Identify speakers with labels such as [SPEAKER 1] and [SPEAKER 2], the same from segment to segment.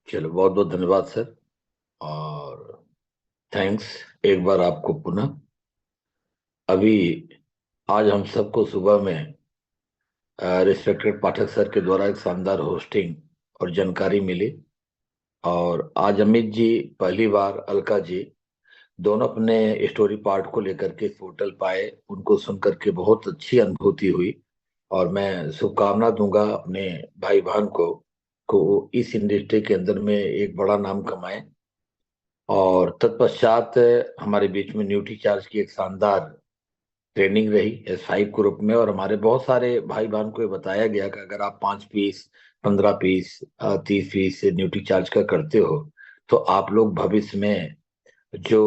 [SPEAKER 1] चलो, बहुत बहुत धन्यवाद सर। और थैंक्स एक बार आपको पुनः। अभी आज हम सबको सुबह में रिस्पेक्टेड पाठक सर के द्वारा एक शानदार होस्टिंग और जानकारी मिली। और आज अमित जी पहली बार, अलका जी दोनों अपने स्टोरी पार्ट को लेकर के इस पोर्टल पाए, उनको सुन करके बहुत अच्छी अनुभूति हुई। और मैं शुभकामना दूंगा अपने भाई बहन को इस इंडस्ट्री के अंदर में एक बड़ा नाम कमाएं। और तत्पश्चात हमारे बीच में न्यूट्री चार्ज की एक शानदार ट्रेनिंग रही S5 ग्रुप में। और हमारे बहुत सारे भाई बहन को ये बताया गया कि अगर आप 5 piece, 15 piece, 30 piece Nutricharge का करते हो तो आप लोग भविष्य में जो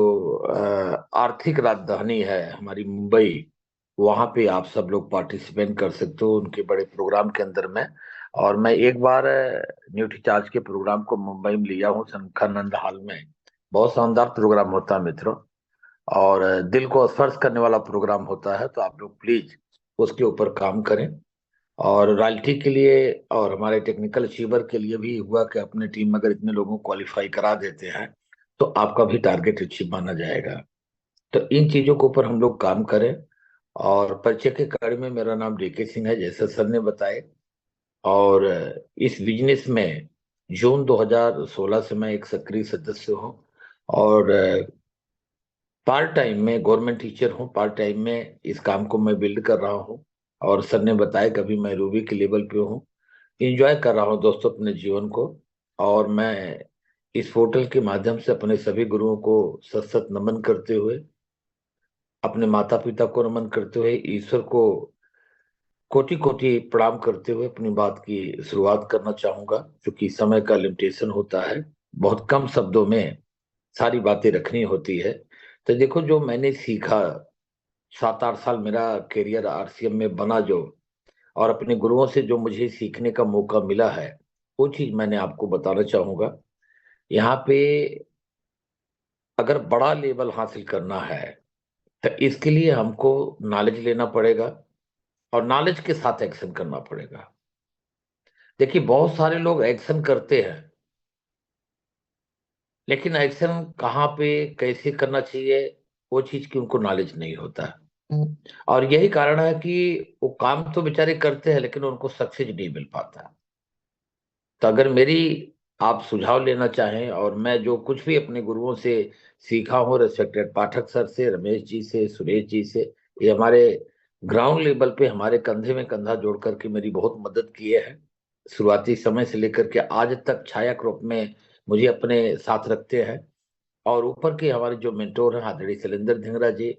[SPEAKER 1] आर्थिक राजधानी है हमारी मुंबई, वहां पे आप सब लोग पार्टिसिपेट कर सकते हो उनके बड़े प्रोग्राम के अंदर में। और मैं एक बार न्यूट्री चार्ज के प्रोग्राम को मुंबई में लिया हूँ, सनखानंद हॉल में। बहुत शानदार प्रोग्राम होता है मित्रों। और दिल को स्पर्श करने वाला प्रोग्राम होता है, तो आप लोग प्लीज उसके ऊपर काम करें। और रॉयल्टी के लिए और हमारे टेक्निकल अचीवर के लिए भी हुआ कि अपने टीम में अगर इतने लोगों को क्वालिफाई करा देते हैं तो आपका भी टारगेट अचीव माना जाएगा। तो इन चीजों के ऊपर हम लोग काम करें। और परिचय के कड़ी में मेरा नाम डीके सिंह है, जैसे सर ने बताए। और इस बिजनेस में जून 2016 से मैं एक सक्रिय सदस्य हूँ। और पार्ट टाइम में गवर्नमेंट टीचर हूँ, पार्ट टाइम में इस काम को मैं बिल्ड कर रहा हूँ। और सर ने बताया कभी मैं रूबी के लेवल पे हूँ, इंजॉय कर रहा हूँ दोस्तों अपने जीवन को। और मैं इस पोर्टल के माध्यम से अपने सभी गुरुओं को सत सत नमन करते हुए, अपने माता पिता को नमन करते हुए, ईश्वर को कोटि कोटि प्रणाम करते हुए अपनी बात की शुरुआत करना चाहूंगा। क्योंकि समय का लिमिटेशन होता है, बहुत कम शब्दों में सारी बातें रखनी होती है। तो देखो, जो मैंने सीखा, 7-8 साल मेरा करियर RCM में बना जो, और अपने गुरुओं से जो मुझे सीखने का मौका मिला है, वो चीज मैंने आपको बताना चाहूंगा। यहाँ पे अगर बड़ा लेवल हासिल करना है तो इसके लिए हमको नॉलेज लेना पड़ेगा, और नॉलेज के साथ एक्शन करना पड़ेगा। देखिए, बहुत सारे लोग एक्शन करते हैं, लेकिन एक्शन कहाँ पे कैसे करना चाहिए वो चीज की उनको नॉलेज नहीं होता। और यही कारण है कि वो काम तो बेचारे करते हैं लेकिन उनको सक्सेस नहीं मिल पाता। तो अगर मेरी आप सुझाव लेना चाहें, और मैं जो कुछ भी अपने गुरुओं से सीखा हूँ, रिस्पेक्टेड पाठक सर से, रमेश जी से, सुरेश जी से, ये हमारे ग्राउंड लेवल पे हमारे कंधे में कंधा जोड़ करके मेरी बहुत मदद किए हैं। शुरुआती समय से लेकर के आज तक छाया ग्रुप में मुझे अपने साथ रखते हैं। और ऊपर के हमारे जो मेंटोर हैं, आदरणीय शैलेंद्र धिंगरा जी,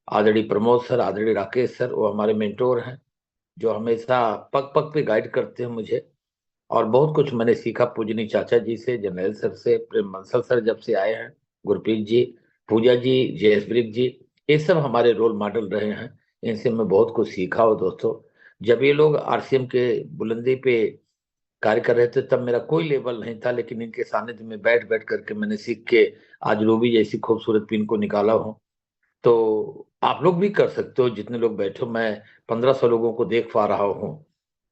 [SPEAKER 1] आदरणीय प्रमोद सर, आदरणीय राकेश सर, वो हमारे मेंटोर हैं, जो हमेशा पग पग पे गाइड करते हैं मुझे। और बहुत कुछ मैंने सीखा पूजनी चाचा जी से, जनरल सर से, प्रेम बंसल सर जब से आए हैं, गुरप्रीत जी, पूजा जी, जयसप्रीत जी, ये सब हमारे रोल मॉडल रहे हैं। इनसे मैं बहुत कुछ सीखा हो दोस्तों। जब ये लोग RCM के बुलंदी पे कार्य कर रहे थे तब मेरा कोई लेवल नहीं था, लेकिन इनके सानिध्य में बैठ बैठ करके मैंने सीख के आज रूबी जैसी खूबसूरत पिन को निकाला हूँ। तो आप लोग भी कर सकते हो, जितने लोग बैठे हो। मैं 1500 लोगों को देख पा रहा हूँ,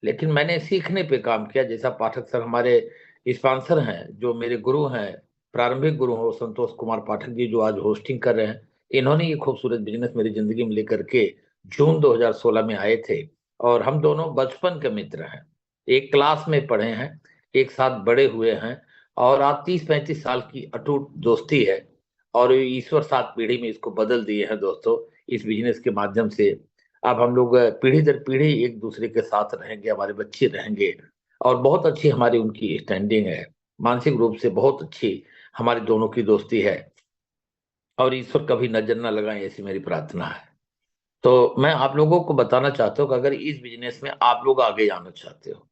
[SPEAKER 1] लेकिन मैंने सीखने पे काम किया। जैसा पाठक सर हमारे स्पॉन्सर हैं, जो मेरे गुरु हैं, प्रारंभिक गुरु हो संतोष कुमार पाठक जी, जो आज होस्टिंग कर रहे हैं, इन्होंने ये खूबसूरत बिजनेस मेरी जिंदगी में लेकर के जून 2016 में आए थे। और हम दोनों बचपन के मित्र हैं, एक क्लास में पढ़े हैं, एक साथ बड़े हुए हैं। और आज 30-35 साल की अटूट दोस्ती है। और ईश्वर 7 पीढ़ी में इसको बदल दिए हैं दोस्तों, इस बिजनेस के माध्यम से। अब हम लोग पीढ़ी दर पीढ़ी एक दूसरे के साथ रहेंगे, हमारे बच्चे रहेंगे। और बहुत अच्छी हमारी उनकी स्टैंडिंग है, मानसिक रूप से बहुत अच्छी हमारी दोनों की दोस्ती है। और ईश्वर कभी नजर ना लगाए, ऐसी मेरी प्रार्थना है। तो मैं आप लोगों को बताना चाहता हूँ कि अगर इस बिजनेस में आप लोग आगे जाना चाहते हो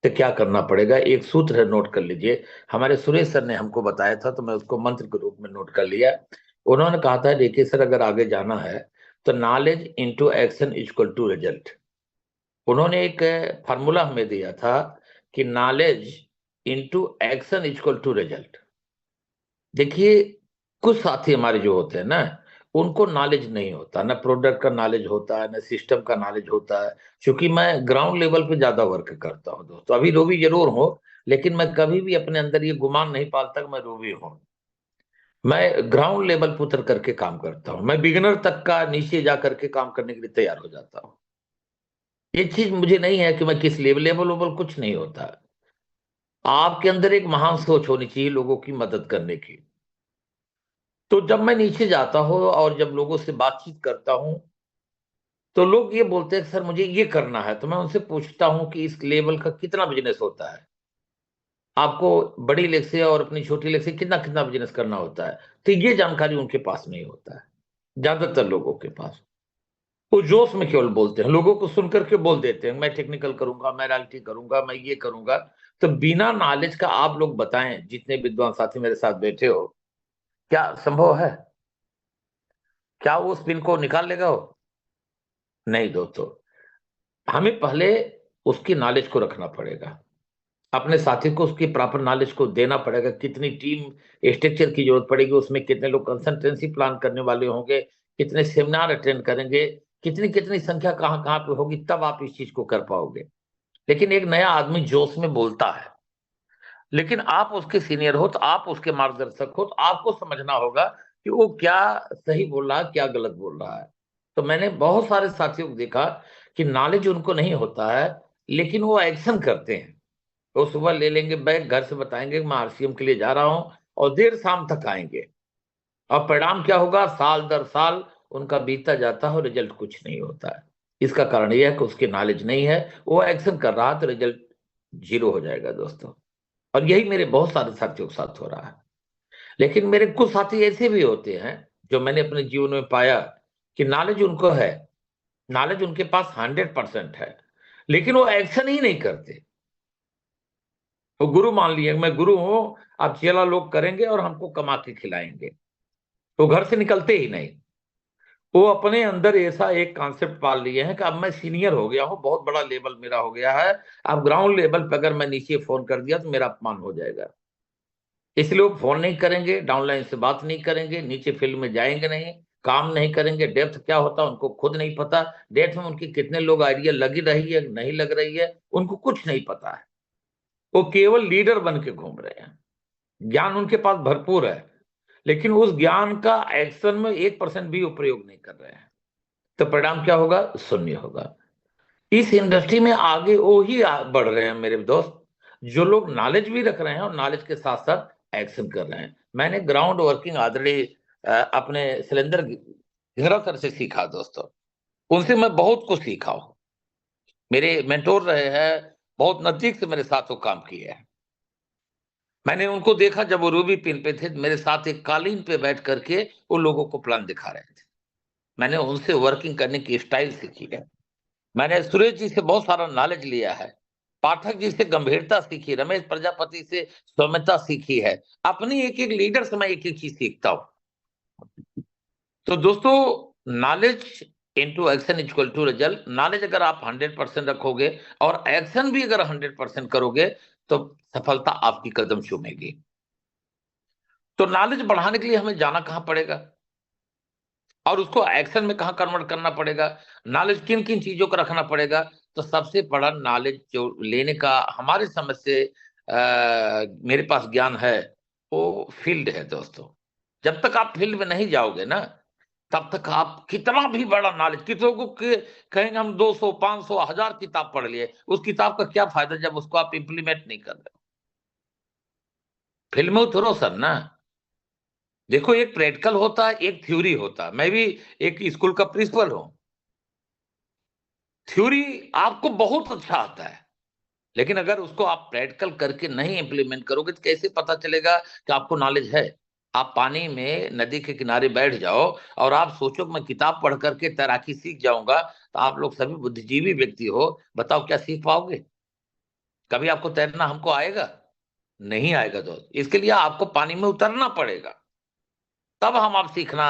[SPEAKER 1] तो क्या करना पड़ेगा। एक सूत्र है, नोट कर लीजिए। हमारे सुरेश सर ने हमको बताया था तो मैं उसको मंत्र के रूप में नोट कर लिया। उन्होंने कहा था, देखिए सर, अगर आगे जाना है तो knowledge into action equal to result. उन्होंने एक फार्मूला हमें दिया था कि knowledge into action equal to result. देखिए, कुछ साथी हमारे जो होते हैं ना, उनको नॉलेज नहीं होता, ना प्रोडक्ट का नॉलेज होता है, ना सिस्टम का नॉलेज होता है। क्योंकि मैं ग्राउंड लेवल पे ज्यादा वर्क करता हूँ दोस्तों, अभी जो भी जरूर हो, लेकिन मैं कभी भी अपने अंदर ये गुमान नहीं पालता कि मैं रूबी हूं। मैं ग्राउंड लेवल पर उतर करके काम करता हूं, मैं बिगिनर तक का नीचे जा करके काम करने के लिए तैयार हो जाता हूं। ये चीज मुझे नहीं है कि मैं किस लेवल लेवल लेवल, कुछ नहीं होता। आपके अंदर एक महान सोच होनी चाहिए लोगों की मदद करने की। तो जब मैं नीचे जाता हूँ और जब लोगों से बातचीत करता हूँ, तो लोग ये बोलते हैं कि सर मुझे ये करना है। तो मैं उनसे पूछता हूँ कि इस लेवल का कितना बिजनेस होता है, आपको बड़ी लेग से और अपनी छोटी लेग से कितना कितना बिजनेस करना होता है। तो ये जानकारी उनके पास नहीं होता है, ज्यादातर लोगों के पास। वो जोश में केवल बोलते हैं, लोगों को सुन करके बोल देते हैं मैं टेक्निकल करूंगा, मैं रॉयल्टी करूंगा, मैं ये करूंगा। तो बिना नॉलेज का आप लोग बताएं, जितने विद्वान साथी मेरे साथ बैठे हो, क्या संभव है? क्या वो उस पिन को निकाल लेगा वो? नहीं दोस्तों, हमें पहले उसकी नॉलेज को रखना पड़ेगा, अपने साथी को उसकी प्रॉपर नॉलेज को देना पड़ेगा। कितनी टीम स्ट्रक्चर की जरूरत पड़ेगी, उसमें कितने लोग कंसल्टेंसी प्लान करने वाले होंगे, कितने सेमिनार अटेंड करेंगे, कितनी कितनी संख्या कहाँ कहाँ पे होगी, तब आप इस चीज को कर पाओगे। लेकिन एक नया आदमी जोश में बोलता है, लेकिन आप उसके सीनियर हो, तो आप उसके मार्गदर्शक हो, तो आपको समझना होगा कि वो क्या सही बोल रहा है, क्या गलत बोल रहा है। तो मैंने बहुत सारे साथियों को देखा कि नॉलेज उनको नहीं होता है, लेकिन वो एक्शन करते हैं। वो सुबह ले लेंगे बैग, घर से बताएंगे कि मैं आरसीएम के लिए जा रहा हूं, और देर शाम तक आएंगे। और परिणाम क्या होगा? साल दर साल उनका बीतता जाता है और रिजल्ट कुछ नहीं होता है। इसका कारण यह है कि उसकी नॉलेज नहीं है, वो एक्शन कर रहा है तो रिजल्ट जीरो हो जाएगा दोस्तों। और यही मेरे बहुत सारे साथियों के साथ हो रहा है। लेकिन मेरे कुछ साथी ऐसे भी होते हैं जो मैंने अपने जीवन में पाया कि नॉलेज उनको है, नॉलेज उनके पास 100% है, लेकिन वो एक्शन ही नहीं करते। वो गुरु मान लिए, मैं गुरु हूं, आप चेला लोग करेंगे और हमको कमा के खिलाएंगे। वो घर से निकलते ही नहीं। वो अपने अंदर ऐसा एक कॉन्सेप्ट पाल लिए हैं कि अब मैं सीनियर हो गया हूं, बहुत बड़ा लेवल मेरा हो गया है, अब ग्राउंड लेवल पे अगर मैं नीचे फोन कर दिया तो मेरा अपमान हो जाएगा। इसलिए वो फोन नहीं करेंगे, डाउनलाइन से बात नहीं करेंगे, नीचे फील्ड में जाएंगे नहीं, काम नहीं करेंगे। डेप्थ क्या होता है उनको खुद नहीं पता, डेप्थ में उनकी कितने लोग आइडिया लगी रही है नहीं लग रही है, उनको कुछ नहीं पता है। वो केवल लीडर बन के घूम रहे हैं। ज्ञान उनके पास भरपूर है, लेकिन उस ज्ञान का एक्शन में 1% भी उपयोग नहीं कर रहे हैं। तो परिणाम क्या होगा? शून्य होगा। इस इंडस्ट्री में आगे वो ही बढ़ रहे हैं मेरे दोस्त, जो लोग नॉलेज भी रख रहे हैं और नॉलेज के साथ साथ एक्शन कर रहे हैं। मैंने ग्राउंड वर्किंग आदरणीय अपने शैलेंद्र घेरा सर से सीखा दोस्तों। उनसे मैं बहुत कुछ सीखा हूं। मेरे मेंटोर रहे हैं, बहुत नजदीक से मेरे साथ वो काम किए हैं। मैंने उनको देखा जब वो रूबी पिन पे थे, मेरे साथ एक कालीन पे बैठ करके वो लोगों को प्लान दिखा रहे थे। मैंने उनसे वर्किंग करने की स्टाइल सीखी है। मैंने सुरेश जी से बहुत सारा नॉलेज लिया है, पाठक जी से गंभीरता सीखी, रमेश प्रजापति से सौम्यता सीखी है। अपनी एक एक लीडर से मैं एक एक चीज सीखता हूं। तो दोस्तों, knowledge into action equal to result. Knowledge अगर आप 100% रखोगे और एक्शन भी अगर 100% करोगे, तो सफलता आपकी कदम चूमेगी। तो नॉलेज बढ़ाने के लिए हमें जाना कहां पड़ेगा और उसको एक्शन में कहां कन्वर्ट करना पड़ेगा, नॉलेज किन किन चीजों को रखना पड़ेगा। तो सबसे बड़ा नॉलेज जो लेने का हमारे समझ से मेरे पास ज्ञान है, वो फील्ड है दोस्तों। जब तक आप फील्ड में नहीं जाओगे ना, तब तक आप कितना भी बड़ा नॉलेज, किसी को कहेंगे हम 200 500 1000 किताब पढ़ लिए, उस किताब का क्या फायदा जब उसको आप इंप्लीमेंट नहीं कर रहे? फील्ड में उतरो सर ना। देखो, एक प्रैक्टिकल होता है, एक थ्योरी होता है। मैं भी एक स्कूल का प्रिंसिपल हूं। थ्योरी आपको बहुत अच्छा आता है, लेकिन अगर उसको आप प्रैक्टिकल करके नहीं इंप्लीमेंट करोगे तो कैसे पता चलेगा कि आपको नॉलेज है? आप पानी में नदी के किनारे बैठ जाओ और आप सोचो कि मैं किताब पढ़ करके तैराकी सीख जाऊंगा, तो आप लोग सभी बुद्धिजीवी व्यक्ति हो, बताओ क्या सीख पाओगे? कभी आपको तैरना हमको आएगा? नहीं आएगा दोस्त। इसके लिए आपको पानी में उतरना पड़ेगा, तब हम आप सीखना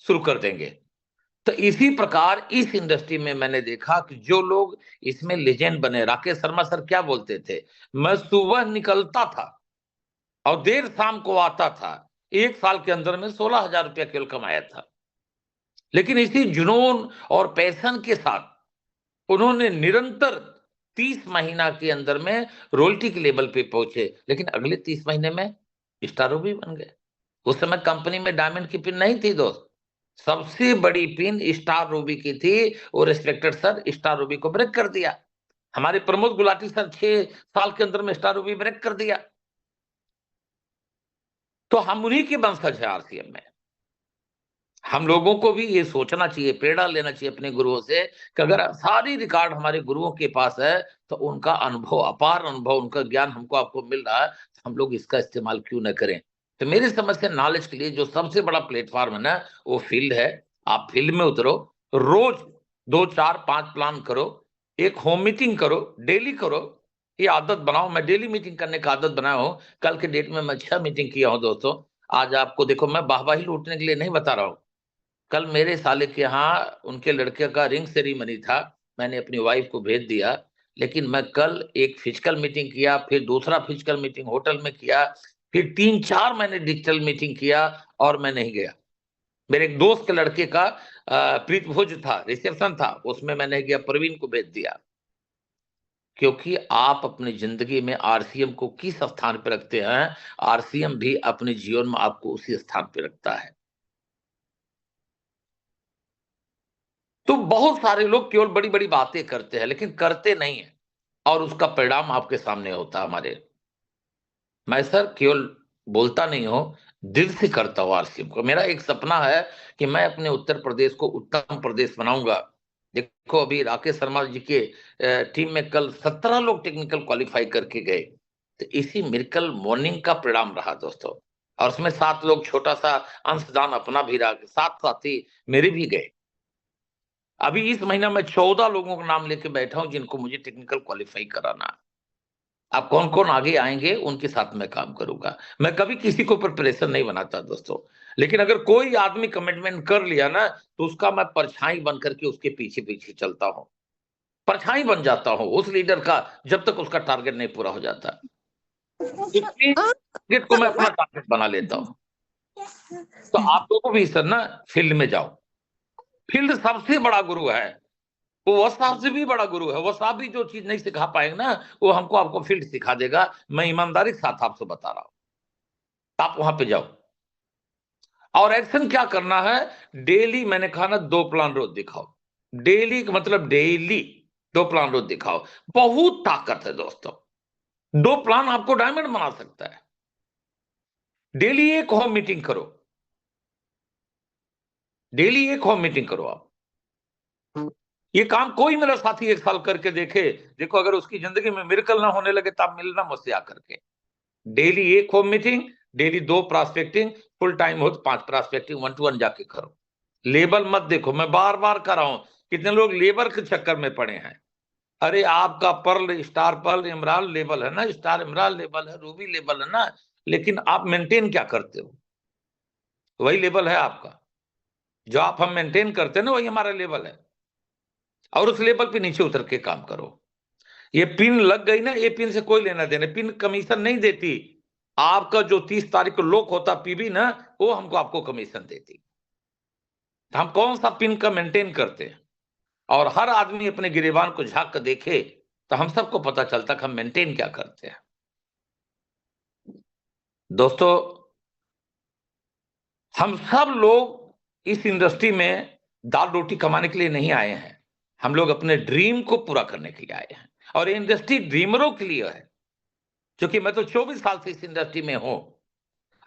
[SPEAKER 1] शुरू कर देंगे। तो इसी प्रकार इस इंडस्ट्री में मैंने देखा कि जो लोग इसमें लेजेंड बने, राकेश शर्मा सर क्या बोलते थे, मैं सुबह निकलता था और देर शाम को आता था, 1 साल के अंदर में 16,000 रुपया केवल कमाया था। लेकिन इसी जुनून और पैशन के साथ उन्होंने निरंतर 30 महीना के अंदर में रॉयल्टी के लेवल पे पहुंचे, लेकिन अगले 30 महीने में स्टार रूबी बन गए। उस समय कंपनी में डायमंड की पिन नहीं थी दोस्त, सबसे बड़ी पिन स्टार रूबी की थी, और रिस्पेक्टेड सर स्टार रूबी को ब्रेक कर दिया। हमारे प्रमोद गुलाटी सर 6 साल के अंदर में स्टार रूबी ब्रेक कर दिया। तो हम उन्हीं के वंशज है आरसीएम में। हम लोगों को भी ये सोचना चाहिए, प्रेरणा लेना चाहिए अपने गुरुओं से कि अगर सारी रिकॉर्ड हमारे गुरुओं के पास है तो उनका अनुभव, अपार अनुभव, उनका ज्ञान हमको आपको मिल रहा है, तो हम लोग इसका इस्तेमाल क्यों न करें। तो मेरी समझ से नॉलेज के लिए जो सबसे बड़ा प्लेटफॉर्म है ना, वो फील्ड है। आप फील्ड में उतरो, रोज 2 4 5 प्लान करो, एक होम मीटिंग करो, डेली करो, ये आदत बनाओ। मैं डेली मीटिंग करने का आदत बनाया हूं। कल के डेट में मैं 6 मीटिंग किया हूं दोस्तों। आज आपको देखो, मैं वाहवाही लूटने के लिए नहीं बता रहा हूं। कल मेरे साले के यहाँ उनके लड़के का रिंग सेरेमनी था, मैंने अपनी वाइफ को भेज दिया, लेकिन मैं कल एक फिजिकल मीटिंग किया, फिर दूसरा फिजिकल मीटिंग होटल में किया, फिर 3 4 मैंने डिजिटल मीटिंग किया, और मैं नहीं गया। मेरे एक दोस्त के लड़के का प्रीत भोज था, रिसेप्शन था, उसमें मैंने गया, प्रवीण को भेज दिया। क्योंकि आप अपनी जिंदगी में आरसीएम को किस स्थान पर रखते हैं, आरसीएम भी अपने जीवन में आपको उसी स्थान पर रखता है। तो बहुत सारे लोग केवल बड़ी बड़ी बातें करते हैं, लेकिन करते नहीं है, और उसका परिणाम आपके सामने होता है। हमारे, मैं सर केवल बोलता नहीं हूं, दिल से करता हूं आरसीएम को। मेरा एक सपना है कि मैं अपने उत्तर प्रदेश को उत्तम प्रदेश बनाऊंगा। देखो, अभी राकेश शर्मा जी के टीम में कल 17 लोग टेक्निकल क्वालिफाई करके गए, तो इसी मिरेकल मॉर्निंग का परिणाम रहा दोस्तों। और उसमें 7 लोग, छोटा सा अंशदान अपना भी रहा, 7 साथी मेरे भी गए। अभी इस महीना में 14 लोगों का नाम लेके बैठा हूं जिनको मुझे टेक्निकल क्वालिफाई कराना है। अब कौन कौन आगे आएंगे उनके साथ मैं काम करूंगा। मैं कभी किसी को ऊपर प्रेशर नहीं बनाता दोस्तों, लेकिन अगर कोई आदमी कमिटमेंट कर लिया ना, तो उसका मैं परछाई बन करके उसके पीछे पीछे चलता हूं, परछाई बन जाता हूं उस लीडर का, जब तक उसका टारगेट नहीं पूरा हो जाता। इसलिए टारगेट को मैं अपना टारगेट बना लेता हूं। तो आप लोगों को भी सर ना फील्ड में जाओ। फील्ड सबसे बड़ा गुरु है, वो वसाब से भी बड़ा गुरु है। वसाब भी जो चीज नहीं सिखा पाएंगे ना, वो हमको आपको फील्ड सिखा देगा। मैं ईमानदारी के साथ आपसे बता रहा हूं, आप वहां पे जाओ। और एक्शन क्या करना है, डेली मैंने कहा ना 2 प्लान रोज दिखाओ। डेली का मतलब डेली 2 प्लान रोज दिखाओ। बहुत ताकत है दोस्तों, 2 प्लान आपको डायमंड बना सकता है। डेली एक होम मीटिंग करो, डेली एक होम मीटिंग करो आप। ये काम कोई मेरा साथी 1 साल करके देखे, देखो अगर उसकी जिंदगी में मिरेकल ना होने लगे तब मिलना मुझसे आकर के। डेली एक home meeting, daily 2 prospecting, full time हो तो 5 प्रॉस्पेक्टिंग, 1 टू 1 जाके करो। लेबल मत देखो, मैं बार बार कर रहा हूं, कितने लोग लेबर के चक्कर में पड़े हैं। अरे आपका पर्ल, स्टार पर्ल, इमराल लेबल है ना, स्टार इमराल लेबल है, रूबी लेबल है ना, लेकिन आप मेंटेन क्या करते हो? वही लेबल है आपका, जो आप हम मेंटेन करते हैं ना, वही हमारा लेबल है। और उस लेवल पे नीचे उतर के काम करो। ये पिन लग गई ना, ये पिन से कोई लेना देना, पिन कमीशन नहीं देती। आपका जो 30 तारीख को लॉक होता पीबी ना, वो हमको आपको कमीशन देती। तो हम कौन सा पिन का मेंटेन करते हैं, और हर आदमी अपने गिरेबान को झांक कर देखे तो हम सबको पता चलता कि हम मेंटेन क्या करते हैं। दोस्तों, हम सब लोग इस इंडस्ट्री में दाल रोटी कमाने के लिए नहीं आए हैं, हम लोग अपने ड्रीम को पूरा करने के लिए आए हैं। और ये इंडस्ट्री ड्रीमरों के लिए है, क्योंकि मैं तो 24 साल से इस इंडस्ट्री में हूं,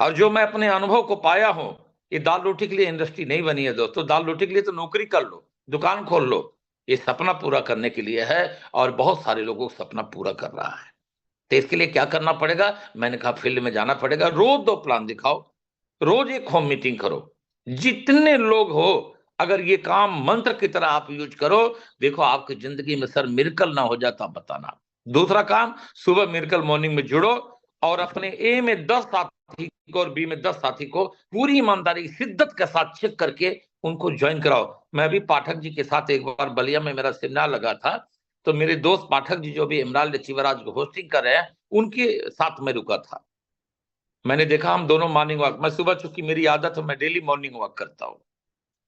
[SPEAKER 1] और जो मैं अपने अनुभव को पाया हूं, ये दाल रोटी के लिए इंडस्ट्री नहीं बनी है दोस्तों। दाल रोटी के लिए तो नौकरी कर लो, दुकान खोल लो, ये सपना पूरा करने के लिए है, और बहुत सारे लोगों को सपना पूरा कर रहा है। तो इसके लिए क्या करना पड़ेगा, मैंने कहा फील्ड में जाना पड़ेगा, रोज 2 प्लान दिखाओ, रोज एक होम मीटिंग करो। जितने लोग हो, अगर ये काम मंत्र की तरह आप यूज करो, देखो आपकी जिंदगी में सर मिरेकल ना हो जाता बताना। दूसरा काम, सुबह मिरेकल मॉर्निंग में जुड़ो, और अपने ए में 10 साथी को और बी में 10 साथी को पूरी ईमानदारी शिद्दत के साथ चेक करके उनको ज्वाइन कराओ। मैं भी पाठक जी के साथ एक बार बलिया में मेरा सेमिनार लगा था, तो मेरे दोस्त पाठक जी जो भी इमरान चिवराज को होस्टिंग कर रहे हैं, उनके साथ में रुका था। मैंने देखा, हम दोनों मॉर्निंग वॉक, मैं सुबह, चूंकि मेरी आदत है मैं डेली मॉर्निंग वॉक करता हूँ।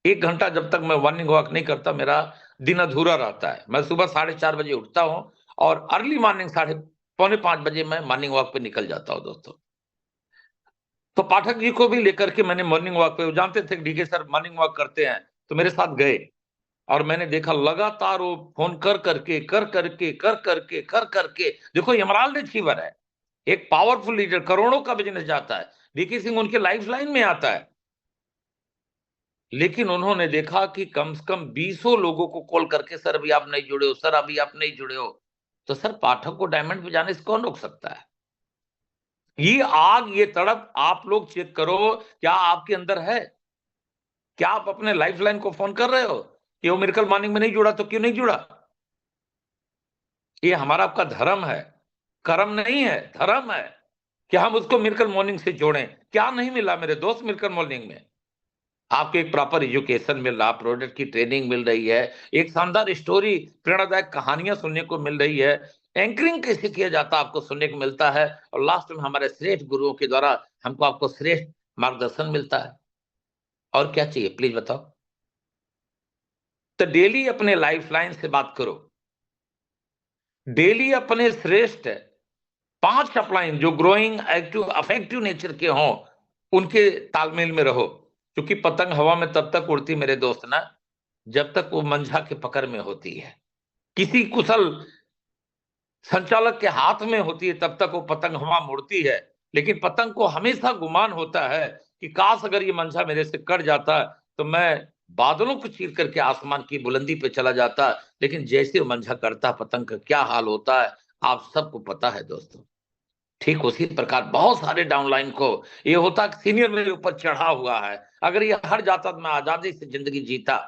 [SPEAKER 1] 1 घंटा जब तक मैं मॉर्निंग वॉक नहीं करता, मेरा दिन अधूरा रहता है। मैं सुबह 4:30 बजे उठता हूँ, और अर्ली मॉर्निंग 4:45 मैं मॉर्निंग वॉक पे निकल जाता हूँ दोस्तों। तो पाठक जी को भी लेकर के मैंने मॉर्निंग वॉक पे, वो जानते थे डीके सर मॉर्निंग वॉक करते हैं, तो मेरे साथ गए और मैंने देखा लगातार वो फोन कर करके देखो यमराज अचीवर है, एक पावरफुल लीडर, करोड़ों का बिजनेस जाता है, डीके सिंह उनके लाइफ लाइन में आता है, लेकिन उन्होंने देखा कि कम से कम 20 लोगों को कॉल करके सर अभी आप नहीं जुड़े हो, सर अभी आप नहीं जुड़े हो। तो सर पाठक को डायमंड पे जाने से कौन रोक सकता है? ये आग, ये तड़प आप लोग चेक करो, क्या आपके अंदर है? क्या आप अपने लाइफ लाइन को फोन कर रहे हो कि वो मिरेकल मॉर्निंग में नहीं जुड़ा तो क्यों नहीं जुड़ा? ये हमारा आपका धर्म है, कर्म नहीं है, धर्म है कि हम उसको मिरेकल मॉर्निंग से जोड़ें। क्या नहीं मिला मेरे दोस्त मिरेकल मॉर्निंग में? आपको एक प्रॉपर एजुकेशन मिल रहा, प्रोडक्ट की ट्रेनिंग मिल रही है, एक शानदार स्टोरी, प्रेरणादायक कहानियां सुनने को मिल रही है, एंकरिंग कैसे किया जाता है आपको सुनने को मिलता है, और लास्ट में हमारे श्रेष्ठ गुरुओं के द्वारा हमको आपको श्रेष्ठ मार्गदर्शन मिलता है। और क्या चाहिए प्लीज बताओ? तो डेली अपने लाइफ लाइन से बात करो, डेली अपने श्रेष्ठ 5 अपलाइन जो ग्रोइंग एक्टिव अफेक्टिव नेचर के हों उनके तालमेल में रहो, क्योंकि पतंग हवा में तब तक उड़ती मेरे दोस्त ना जब तक वो मंझा के पकड़ में होती है, किसी कुशल संचालक के हाथ में होती है तब तक वो पतंग हवा मुड़ती है। लेकिन पतंग को हमेशा गुमान होता है कि काश अगर ये मंझा मेरे से कट जाता तो मैं बादलों को चीर करके आसमान की बुलंदी पे चला जाता। लेकिन जैसे वो मंझा करता पतंग का क्या हाल होता है आप सबको पता है दोस्तों। ठीक उसी प्रकार बहुत सारे डाउनलाइन को ये होता कि सीनियर मेरे ऊपर चढ़ा हुआ है, अगर ये हट जाता तो मैं आजादी से जिंदगी जीता।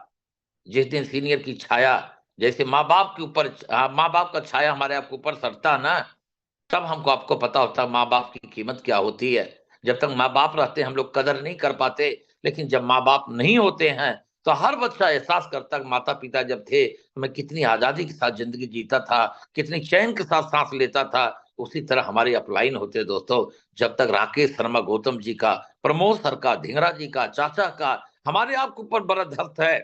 [SPEAKER 1] जिस दिन सीनियर की छाया जैसे माँ बाप के ऊपर, माँ बाप का छाया हमारे आपके ऊपर सटता ना, तब हमको आपको पता होता माँ बाप की कीमत क्या होती है। जब तक माँ बाप रहते हम लोग कदर नहीं कर पाते, लेकिन जब माँ बाप नहीं होते हैं तो हर बच्चा एहसास करता कि माता पिता जब थे तो मैं कितनी आजादी के साथ जिंदगी जीता था, कितनी चैन के साथ सांस लेता था। उसी तरह हमारे अपलाइन होते हैं दोस्तों। जब तक राकेश शर्मा गौतम जी का, प्रमोद सर का, ढींगरा जी का, चाचा का हमारे आपके ऊपर बड़ा दर्द है,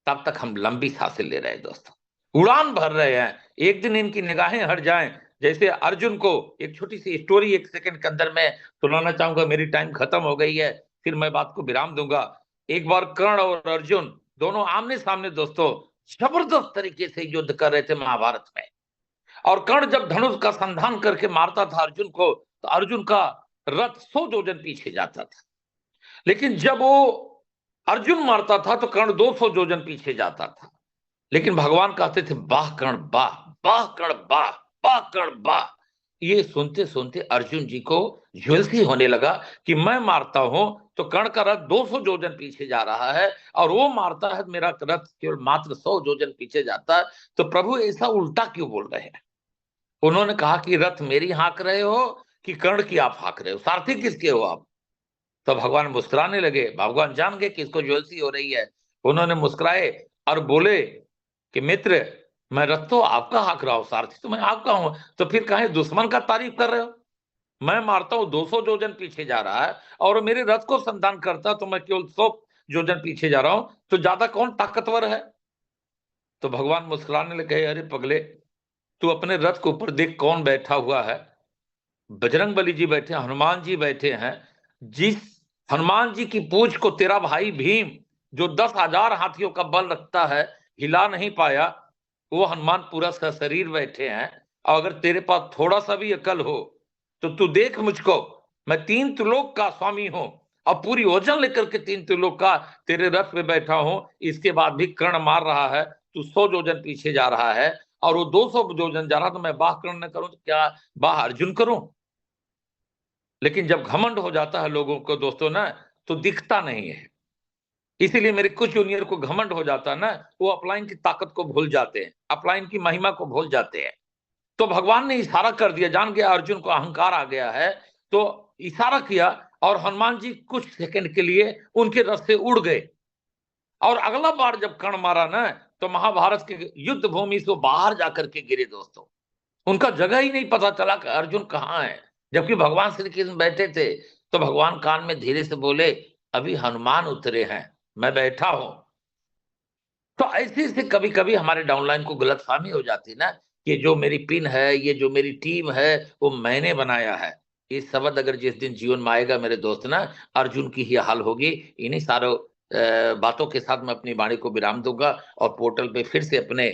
[SPEAKER 1] तब तक हम लंबी सांसें ले रहे हैं दोस्तों, उड़ान भर रहे हैं। एक दिन इनकी निगाहें हट जाएं, जैसे अर्जुन को, एक छोटी सी स्टोरी 1 सेकंड के अंदर मैं सुनाना चाहूंगा, मेरी टाइम खत्म हो गई है, फिर मैं बात को विराम दूंगा। एक बार कर्ण और अर्जुन दोनों आमने सामने दोस्तों जबरदस्त तरीके से युद्ध कर रहे थे महाभारत में। और कर्ण जब धनुष का संधान करके मारता था अर्जुन को तो अर्जुन का रथ 100 योजन पीछे जाता था, लेकिन जब वो अर्जुन मारता था तो कर्ण 200 योजन पीछे जाता था। लेकिन भगवान कहते थे वाह कर्ण वाह, वाह कर्ण वाह, वाह कर्ण वाह। ये सुनते सुनते अर्जुन जी को ज्वेल्सी होने लगा कि मैं मारता हूं तो कर्ण का रथ 200 योजन पीछे जा रहा है और वो मारता है मेरा रथ केवल मात्र 100 योजन पीछे जाता है, तो प्रभु ऐसा उल्टा क्यों बोल रहे हैं? उन्होंने कहा कि रथ मेरी हाँक रहे हो कि कर्ण की आप हाँक रहे हो, सारथी किसके हो आप? तो भगवान मुस्कुराने लगे, भगवान जान गए कि इसको ज्वेल्सी हो रही है। उन्होंने मुस्कुराए और बोले कि मित्र मैं रथ तो आपका हाँक रहा हूं, सारथी तो मैं आपका हूं, तो फिर कहे दुश्मन का तारीफ कर रहे हो? मैं मारता हूं 200 योजन पीछे जा रहा है और मेरे रथ को संधान करता तो मैं केवल 100 योजन पीछे जा रहा हूं, तो ज्यादा कौन ताकतवर है? तो भगवान मुस्कुराने लगे, अरे पगले तू अपने रथ के ऊपर देख कौन बैठा हुआ है, बजरंग बली जी बैठे हैं, हनुमान जी बैठे हैं। जिस हनुमान जी की पूंछ को तेरा भाई भीम जो 10,000 हाथियों का बल रखता है हिला नहीं पाया, वो हनुमान पूरा सशरीर बैठे हैं। और अगर तेरे पास थोड़ा सा भी अकल हो तो तू देख मुझको, मैं 3 त्रिलोक का स्वामी हूं और पूरी वजन लेकर के 3 त्रिलोक का तेरे रथ पे बैठा हूं। इसके बाद भी कर्ण मार रहा है, तू 100 योजन पीछे जा रहा है और वो 200 योजन जा रहा, तो मैं बाह कर्ण न करूं तो क्या बाह अर्जुन करूं? लेकिन जब घमंड हो जाता है लोगों को दोस्तों ना, तो दिखता नहीं है। इसीलिए मेरे कुछ जूनियर को घमंड हो जाता है ना, वो अपलाइन की ताकत को भूल जाते हैं, अपलाइन की महिमा को भूल जाते हैं। तो भगवान ने इशारा कर दिया, जान गया अर्जुन को अहंकार आ गया है, तो इशारा किया और हनुमान जी कुछ सेकंड के लिए उनके रथ से उड़ गए। और अगला बार जब कर्ण मारा ना, तो महाभारत के युद्ध भूमि से बाहर जाकर के गिरे दोस्तों। उनका जगह ही नहीं पता चला कि अर्जुन कहाँ है, जबकि भगवान श्री कृष्ण बैठे थे। तो भगवान कान में धीरे से बोले, अभी हनुमान उतरे हैं, मैं बैठा हूं। तो ऐसे से कभी कभी हमारे डाउनलाइन को गलतफहमी हो जाती है ना कि जो मेरी पिन है, ये जो मेरी टीम है, वो मैंने बनाया है। ये शब्द अगर जिस दिन जीवन में आएगा मेरे दोस्त ना, अर्जुन की ही हाल होगी। इन्हीं सारों बातों के साथ मैं अपनी वाणी को विराम दूंगा और पोर्टल पे फिर से अपने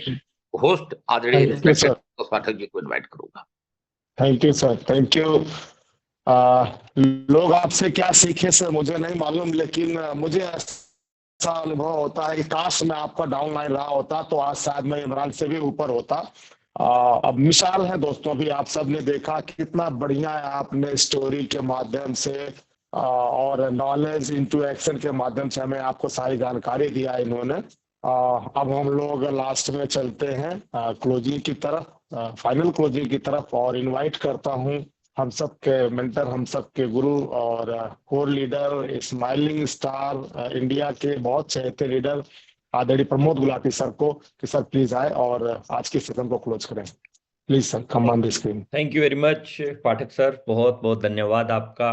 [SPEAKER 1] होस्ट आदरणीय
[SPEAKER 2] thank you
[SPEAKER 1] respected
[SPEAKER 2] sir.
[SPEAKER 1] Pathak ji को इनवाइट करूंगा।
[SPEAKER 2] Thank you sir, thank you. आ, लोग आपसे क्या सीखे सर मुझे नहीं मालूम, लेकिन मुझे ऐसा अनुभव होता है कि काश मैं आपका डाउन लाइन रहा होता तो आज शायद मैं इमरान से भी ऊपर होता। अब मिसाल है दोस्तों, भी आप सब ने देखा कितना बढ़िया है, आपने स्टोरी के माध्यम से और नॉलेज इनटू एक्शन के माध्यम से हमें आपको सारी जानकारी दिया इन्होंने। अब हम लोग लास्ट में चलते हैं क्लोजिंग की तरफ, फाइनल क्लोजिंग की तरफ, और इनवाइट करता हूं हम सब के मेंटर, हम सब के गुरु और core leader, smiling star India के बहुत चहेते लीडर आदरणीय प्रमोद गुलाटी सर को, कि सर प्लीज आए और आज की सेशन को क्लोज करें। Please sir, come on the screen.
[SPEAKER 3] Thank you very much Pathak sir, बहुत बहुत धन्यवाद आपका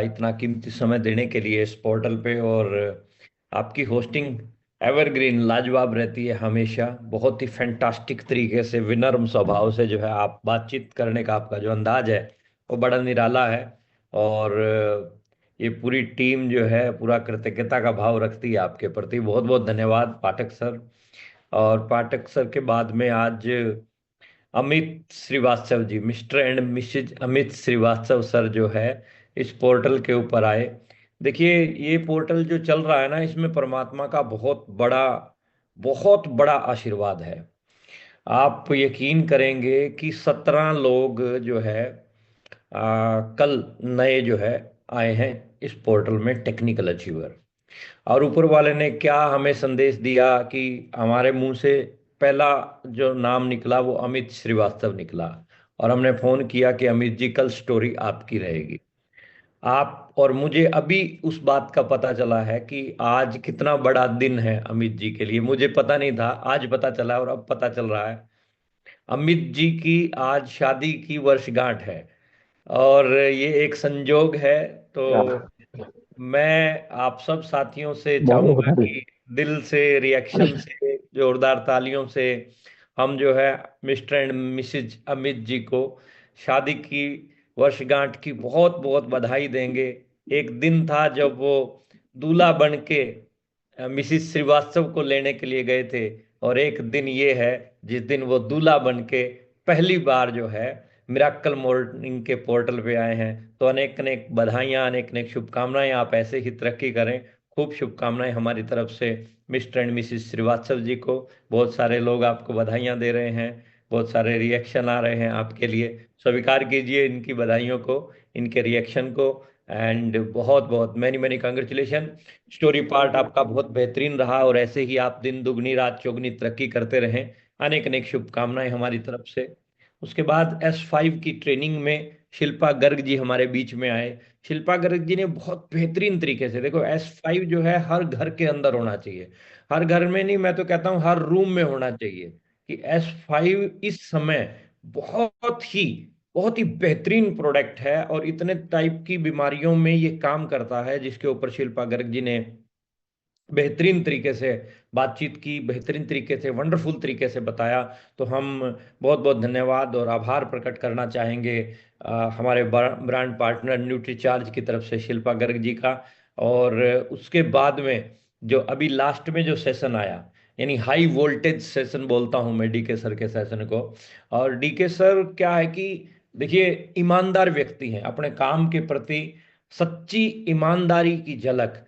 [SPEAKER 3] इतना कीमती समय देने के लिए इस पोर्टल पे। और आपकी होस्टिंग एवरग्रीन लाजवाब रहती है हमेशा। बहुत ही फैंटास्टिक तरीके से विनम्र स्वभाव से जो है आप बातचीत करने का आपका जो अंदाज है वो बड़ा निराला है। और ये पूरी टीम जो है पूरा कृतज्ञता का भाव रखती है आपके प्रति। बहुत बहुत धन्यवाद पाठक सर। और पाठक सर के बाद में आज Amit Shrivastava ji, mister and Mrs Amit Shrivastava sir जो है इस पोर्टल के ऊपर आए। देखिए, ये पोर्टल जो चल रहा है ना, इसमें परमात्मा का बहुत बड़ा आशीर्वाद है। आप यकीन करेंगे कि 17 लोग जो है कल नए जो है आए हैं इस पोर्टल में, टेक्निकल अचीवर। और ऊपर वाले ने क्या हमें संदेश दिया कि हमारे मुंह से पहला जो नाम निकला वो अमित श्रीवास्तव निकला। और हमने फोन किया कि अमित जी कल स्टोरी आपकी रहेगी। आप और मुझे अभी उस बात का पता चला है कि आज कितना बड़ा दिन है अमित जी के लिए। मुझे पता नहीं था, आज पता चला और अब पता चल रहा है। अमित जी की आज शादी की वर्षगांठ है और ये एक संजोग है। तो मैं आप सब साथियों से
[SPEAKER 2] बहुत
[SPEAKER 3] चाहूंगा
[SPEAKER 2] बढ़िया।
[SPEAKER 3] कि दिल से, रिएक्शन से, जोरदार तालियों से हम जो है mister and Mrs Amit ji को शादी की वर्षगांठ की बहुत बहुत बधाई देंगे। एक दिन था जब वो दूल्हा बन के मिसिस श्रीवास्तव को लेने के लिए गए थे, और एक दिन ये है जिस दिन वो दूल्हा बन के पहली बार जो है मिराकल मॉर्निंग के पोर्टल पे आए हैं। तो अनेक अनेक बधाइयाँ, अनेक अनेक शुभकामनाएं। आप ऐसे ही तरक्की करें। खूब शुभकामनाएं हमारी तरफ से mister and Mrs Srivastava ji को। बहुत सारे लोग आपको बधाइयाँ दे रहे हैं, बहुत सारे रिएक्शन आ रहे हैं आपके लिए। स्वीकार कीजिए इनकी बधाइयों को, इनके रिएक्शन को। एंड बहुत बहुत many many congratulation. Story part आपका बहुत बेहतरीन रहा और ऐसे ही आप दिन दुगनी रात चौगनी तरक्की करते रहें। अनेक अनेक शुभकामनाएं हमारी तरफ से। उसके बाद S5 की ट्रेनिंग में शिल्पा गर्ग जी हमारे बीच में आए। शिल्पा गर्ग जी ने बहुत बेहतरीन तरीके से, देखो S5 जो है हर घर के अंदर होना चाहिए। हर घर में नहीं, मैं तो कहता हूँ हर रूम में होना चाहिए। कि S5 इस समय बहुत ही बहुत ही बेहतरीन प्रोडक्ट है और इतने टाइप की बीमारियों में ये काम करता है, जिसके ऊपर शिल्पा गर्ग जी ने बेहतरीन तरीके से बातचीत की, बेहतरीन तरीके से, वंडरफुल तरीके से बताया। तो हम बहुत बहुत धन्यवाद और आभार प्रकट करना चाहेंगे हमारे ब्रांड पार्टनर न्यूट्रीचार्ज की तरफ से शिल्पा गर्ग जी का। और उसके बाद में जो अभी लास्ट में जो सेशन आया, यानी हाई वोल्टेज सेशन बोलता हूं मैं डीके सर के सेशन को। और डीके सर क्या है कि देखिए, ईमानदार व्यक्ति हैं, अपने काम के प्रति सच्ची ईमानदारी की झलक।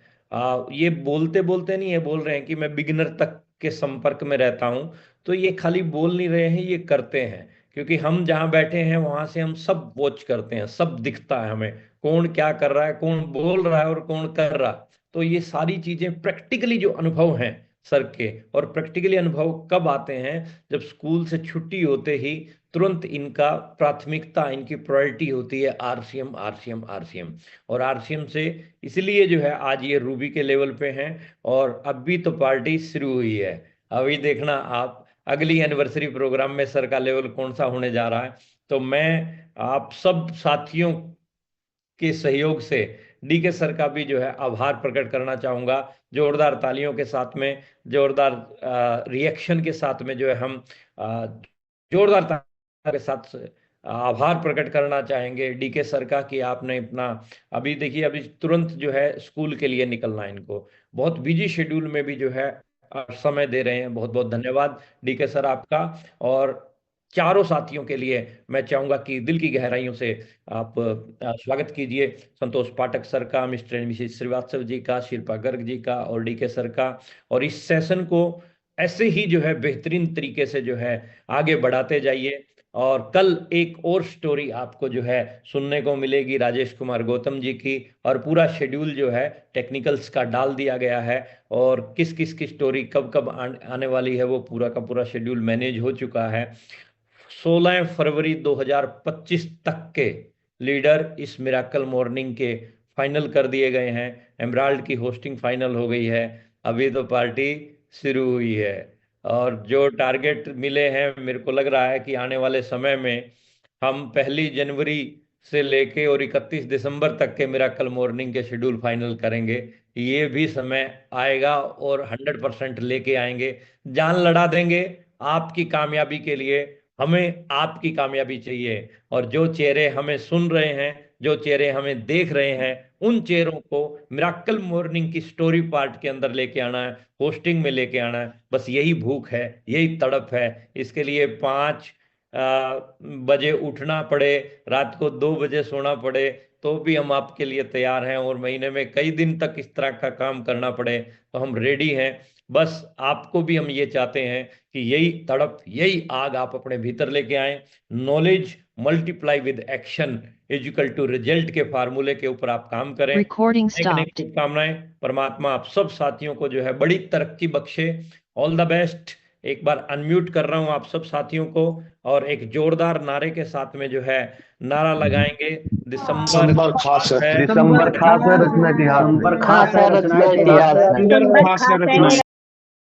[SPEAKER 3] ये बोलते बोलते नहीं, ये बोल रहे हैं कि मैं बिगिनर तक के संपर्क में रहता हूं। तो ये खाली बोल नहीं रहे हैं, ये करते हैं। क्योंकि हम जहां बैठे हैं वहां से हम सब वॉच करते हैं, सब दिखता है हमें, कौन क्या कर रहा है, कौन बोल रहा है और कौन कर रहा है। तो ये सारी चीजें प्रैक्टिकली जो अनुभव हैं सर के, और प्रैक्टिकली अनुभव कब आते हैं, जब स्कूल से छुट्टी होते ही तुरंत इनका प्राथमिकता, इनकी प्रायोरिटी होती है आरसीएम आरसीएम आरसीएम। और आरसीएम से इसलिए जो है आज ये रूबी के लेवल पे हैं। और अभी तो पार्टी शुरू हुई है, अभी देखना आप अगली एनिवर्सरी प्रोग्राम में सर का लेवल कौन सा होने जा रहा है। तो मैं आप सब साथियों के सहयोग से डीके सर का भी जो है आभार प्रकट करना चाहूंगा। जोरदार तालियों के साथ में, जोरदार रिएक्शन के साथ में जो है हम जोरदार तालियों के साथ आभार प्रकट करना चाहेंगे डीके सर का कि आपने अपना, अभी देखिए अभी तुरंत जो है स्कूल के लिए निकलना है इनको, बहुत बिजी शेड्यूल में भी जो है समय दे रहे हैं। बहुत बहुत धन्यवाद डीके सर आपका। और चारों साथियों के लिए मैं चाहूंगा कि दिल की गहराइयों से आप स्वागत कीजिए संतोष पाठक सर का, mister and Mrs Srivastava ji का, शिल्पा गर्ग जी का और डीके सर का। और इस सेशन को ऐसे ही जो है बेहतरीन तरीके से जो है आगे बढ़ाते जाइए। और कल एक और स्टोरी आपको जो है सुनने को मिलेगी राजेश कुमार गौतम जी की, और पूरा शेड्यूल जो है टेक्निकल्स का डाल दिया गया है, और किस किस की स्टोरी कब कब आने वाली है वो पूरा का पूरा शेड्यूल मैनेज हो चुका है। 16 फरवरी 2025 तक के लीडर इस मिराकल मॉर्निंग के फाइनल कर दिए गए हैं। एमराल्ड की होस्टिंग फाइनल हो गई है, अभी तो पार्टी शुरू हुई है। और जो टारगेट मिले हैं, मेरे को लग रहा है कि आने वाले समय में हम 1 जनवरी से लेके और 31 दिसंबर तक के मिराकल मॉर्निंग के शेड्यूल फाइनल करेंगे। ये भी समय आएगा और 100% लेके आएंगे, जान लड़ा देंगे आपकी कामयाबी के लिए। हमें आपकी कामयाबी चाहिए, और जो चेहरे हमें सुन रहे हैं, जो चेहरे हमें देख रहे हैं, उन चेहरों को मिराकल मॉर्निंग की स्टोरी पार्ट के अंदर लेके आना है, होस्टिंग में लेके आना है। बस यही भूख है, यही तड़प है। इसके लिए 5 बजे उठना पड़े, रात को 2 बजे सोना पड़े, तो भी हम आपके लिए तैयार हैं। और महीने में कई दिन तक इस तरह का काम करना पड़े तो हम रेडी हैं। बस आपको भी हम ये चाहते हैं कि यही तड़प, यही आग आप अपने भीतर लेके आए। Knowledge multiply with action is equal to result के फार्मूले के ऊपर आप काम करें।
[SPEAKER 4] Recording
[SPEAKER 3] अनेक अनेक
[SPEAKER 4] stopped.
[SPEAKER 3] शुभकामनाएं। परमात्मा आप सब साथियों को जो है बड़ी तरक्की बख्शे। All the best. एक बार अनम्यूट कर रहा हूं आप सब साथियों को, और एक जोरदार नारे के साथ में जो है नारा लगाएंगे, दिसंबर
[SPEAKER 2] दिसंबर खास है,
[SPEAKER 3] है,
[SPEAKER 5] दिसंबर खास है, रचना इतिहास
[SPEAKER 6] दिसंबर
[SPEAKER 5] में।
[SPEAKER 6] खास है, रचना इतिहास में।
[SPEAKER 7] दिसंबर खास है, रचना